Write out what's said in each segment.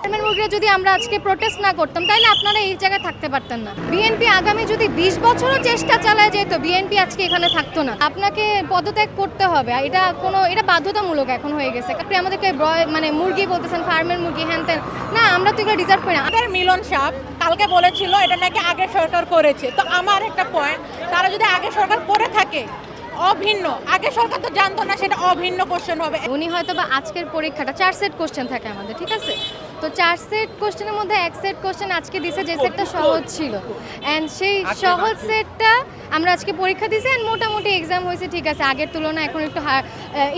ফার্মের মুরগিরা যদি আমরা আজকে প্রোটেস্ট না করতাম তাহলে আপনারা এই জায়গায় থাকতে পারতেন না। বিএনপি আগামী যদি 20 বছরও চেষ্টা চালায় যেত বিএনপি আজকে এখানে থাকতো না। আপনাকে পদত্যাগ করতে হবে, এটা বাধ্যতামূলক এখন হয়ে গেছে। আপনি আমাদেরকে মানে মুরগি বলতেছেন, ফার্মের মুরগি হ্যান ত্যান, না আমরা তো এগুলো ডিজার্ভ করি না। আমাদের মিলন সাহ কালকে বলেছিল এটা নাকি আগের সরকার করেছে, তো আমার একটা পয়েন্ট, তারা যদি আগের সরকার করে থাকে অভিন্ন, আগে সরকার তো জানতো না, সেটা অভিন্ন কোশ্চেন হবে। উনি হয়তো বা আজকের পরীক্ষাটা 4 সেট কোশ্চেন থাকে আমাদের, ঠিক আছে, তো 4 সেট কোশ্চেনের মধ্যে 1 সেট কোশ্চেন আজকে দিছে যে সেটটা সহজ ছিল, অ্যান্ড সেই সহজ সেটটা আমরা আজকে পরীক্ষা দিয়েছি অ্যান্ড মোটামুটি এক্সাম হয়েছে, ঠিক আছে, আগের তুলনায় এখন একটু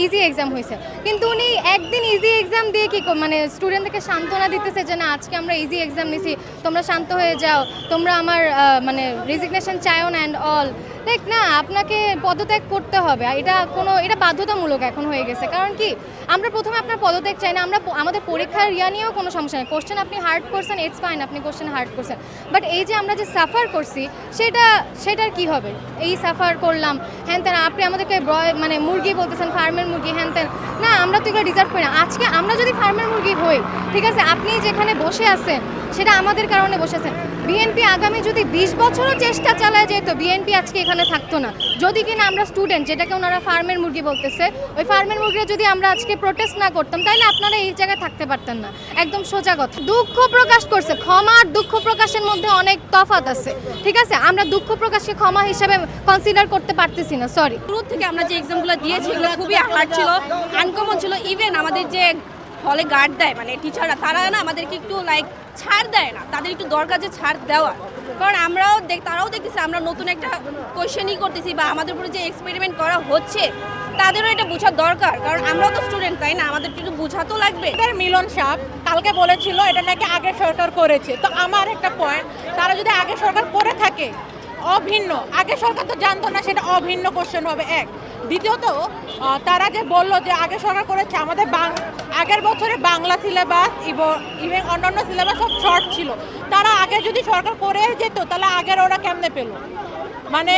ইজি এক্সাম হয়েছে। কিন্তু উনি একদিন ইজি এক্সাম দিয়ে কি মানে স্টুডেন্টদেরকে সান্ত্বনা দিতেছে যে না আজকে আমরা ইজি এক্সাম নিছি, তোমরা শান্ত হয়ে যাও, তোমরা আমার মানে রেজিগনেশন চাইও না অ্যান্ড অল। দেখ না, আপনাকে পদত্যাগ করতে হবে, এটা বাধ্যতামূলক এখন হয়ে গেছে। কারণ কি আমরা প্রথমে আপনার পদত্যাগ চাই না, আমরা আমাদের পরীক্ষার নিয়েও কোনো সমস্যা নেই, কোশ্চেন আপনি হার্ড করছেন ইটস ফাইন, আপনি কোশ্চেন হার্ড করছেন, বাট এই যে আমরা যে সাফার করছি সেটার কি হবে? এই সাফার করলাম হ্যান ত্যান, আপনি আমাদেরকে মানে মুরগি বলতেছেন, ফার্মের মুরগি হ্যান ত্যান, না আমরা তো এগুলো ডিজার্ভ করি না। আজকে আমরা যদি ফার্মের মুরগি হই, ঠিক আছে, আপনি যেখানে বসে আছেন সেটা আমাদের কারণে বসে আছেন। বিএনপি আগামী যদি 20 বছরও চেষ্টা চালায় যেত বিএনপি আজকে এখানে থাকতো না, যদি কিনা আমরা স্টুডেন্ট, যেটাকে ওনারা ফার্মের মুরগি বলতেছে, ওই ফার্মের মুরগিরা যদি আমরা আজকে প্রোটেস্ট না করতাম তাহলে আপনারা এই জায়গায় থাকতে পারতেন না। একদম সোজা কথা। দুঃখ প্রকাশ করছে, ক্ষমা আর দুঃখ প্রকাশের মধ্যে অনেক তফাৎ আছে, ঠিক আছে, আমরা দুঃখ প্রকাশকে ক্ষমা হিসেবে কনসিডার করতে পারতেছি না, সরি। শুরু থেকে আমরা যে এক্সামগুলো দিয়েছি এগুলো খুবই হার্ড ছিল, আনকমন ছিল। ইভেন আমাদের যে হলে গার্ড দেয় মানে টিচাররা, তারা না আমাদেরকে একটু ছাড় দেয় না, তাদের একটু দরকার যে ছাড় দেওয়া, কারণ তারাও দেখতেছে আমরা নতুন একটা কোয়েশ্চেনই করতেছি বা আমাদের উপরে যে এক্সপেরিমেন্ট করা হচ্ছে তাদেরও এটা বোঝার দরকার, কারণ আমরাও তো স্টুডেন্ট, তাই না, আমাদের একটু বোঝাতেও লাগবে। আমাদের মিলন সাহ কালকে বলেছিল এটা নাকি আগের সরকার করেছে, তো আমার একটা পয়েন্ট, তারা যদি আগের সরকার করে থাকে অভিন্ন, আগে সরকার তো জানতো না, সেটা অভিন্ন কোশ্চেন হবে এক। দ্বিতীয়ত তারা যে বললো যে আগে সরকার করেছে, আমাদের আগের বছরে বাংলা সিলেবাস ইভেন অন্যান্য সিলেবাস সব শর্ট ছিল, তারা আগে যদি সরকার করে যেত তাহলে আগের ওরা কেমনে পেল? মানে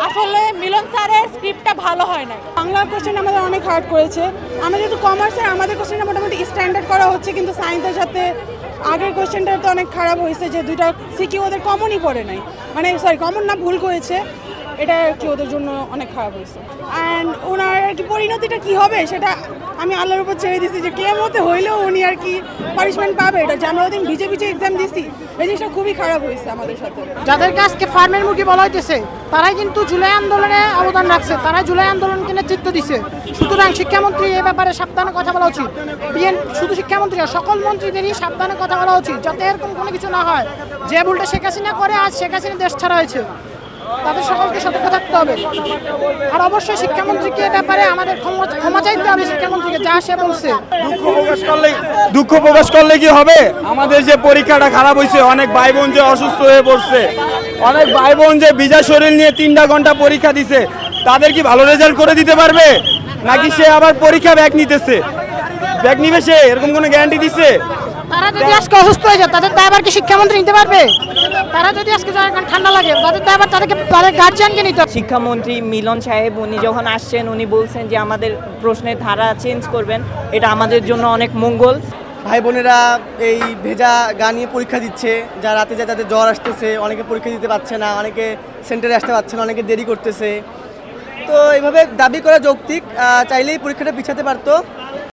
আসলে মিলন স্যারের স্ক্রিপ্টটা ভালো হয় না। বাংলার কোশ্চেন আমাদের অনেক হার্ড করেছে, আমরা যেহেতু কমার্সের আমাদের কোশ্চেনটা মোটামুটি স্ট্যান্ডার্ড করা হচ্ছে, কিন্তু সায়েন্সের সাথে আগের কোশ্চেনটা তো অনেক খারাপ হয়েছে যে দুইটা সিকিউ ওদের কমনই পড়ে নাই, মানে সরি কমন না, ভুল করেছে, এটা আর কি ওদের জন্য অনেক খারাপ হয়েছে। অ্যান্ড ওনার আর কি পরিণতিটা কী হবে সেটা আমি আল্লাহর উপর ছেড়ে দিচ্ছি, যে কেমতে হইলেও উনি আর কি পানিশমেন্ট পাবে। এটা যে আমরা ওদিন ভিজে এক্সাম দিচ্ছি, এই জিনিসটা খুবই খারাপ হয়েছে আমাদের সাথে। যাদেরকে আজকে ফার্মের মুরগি বলা হইতেছে তারাই কিন্তু জুলাই আন্দোলনে অবদান রাখছে, তারাই জুলাই আন্দোলনকে নেতৃত্ব দিছে। সুতরাং শিক্ষামন্ত্রী এ ব্যাপারে সাবধানে কথা বলা উচিত। শুধু শিক্ষামন্ত্রী না, সকল মন্ত্রীদেরই সাবধানে কথা বলা উচিত, যাতে এরকম কোনো কিছু না হয়। যে ভুলটা শেখ হাসিনা করে, আজ শেখ হাসিনা দেশ ছাড়া হয়েছে, তাদের সকলকে সতর্ক থাকতে হবে। আর অবশ্যই শিক্ষামন্ত্রীকে এ ব্যাপারে আমাদের ক্ষমা চাইতে হবে, শিক্ষামন্ত্রীকে যা সে বলছে। দুঃখ প্রকাশ করলে কি হবে? আমাদের যে পরীক্ষাটা খারাপ হয়েছে, অনেক ভাই বোন যে অসুস্থ হয়ে পড়ছে, অনেক ভাই বোন যে ভিজা শরীর নিয়ে 3টা ঘন্টা পরীক্ষা দিছে, তাদের কি ভালো রেজাল্ট করে দিতে পারবে? নাকি সে আবার পরীক্ষা ব্যাক নিবে সে? এরকম কোনো গ্যারান্টি দিচ্ছে? তারা যদি আজকে অসুস্থ হয়ে যায় তাদের দায়ভার কি শিক্ষামন্ত্রী নিতে পারবে? তারা যদি আজকে ঠান্ডা লাগে তাদের দায়ভার তাদের গার্জিয়ানকে নিতে হবে। শিক্ষামন্ত্রী মিলন সাহেব উনি যখন আসছেন উনি বলছেন যে আমাদের প্রশ্নের ধারা চেঞ্জ করবেন, এটা আমাদের জন্য অনেক মঙ্গল। ভাই বোনেরা এই ভেজা গা নিয়ে পরীক্ষা দিচ্ছে, যা রাতে যায় তাদের জ্বর আসতেছে, অনেকে পরীক্ষা দিতে পারছে না, অনেকে সেন্টারে আসতে পারছে না, অনেকে দেরি করতেছে। তো এইভাবে দাবি করা যৌক্তিক, চাইলেই পরীক্ষাটা পিছাতে পারতো।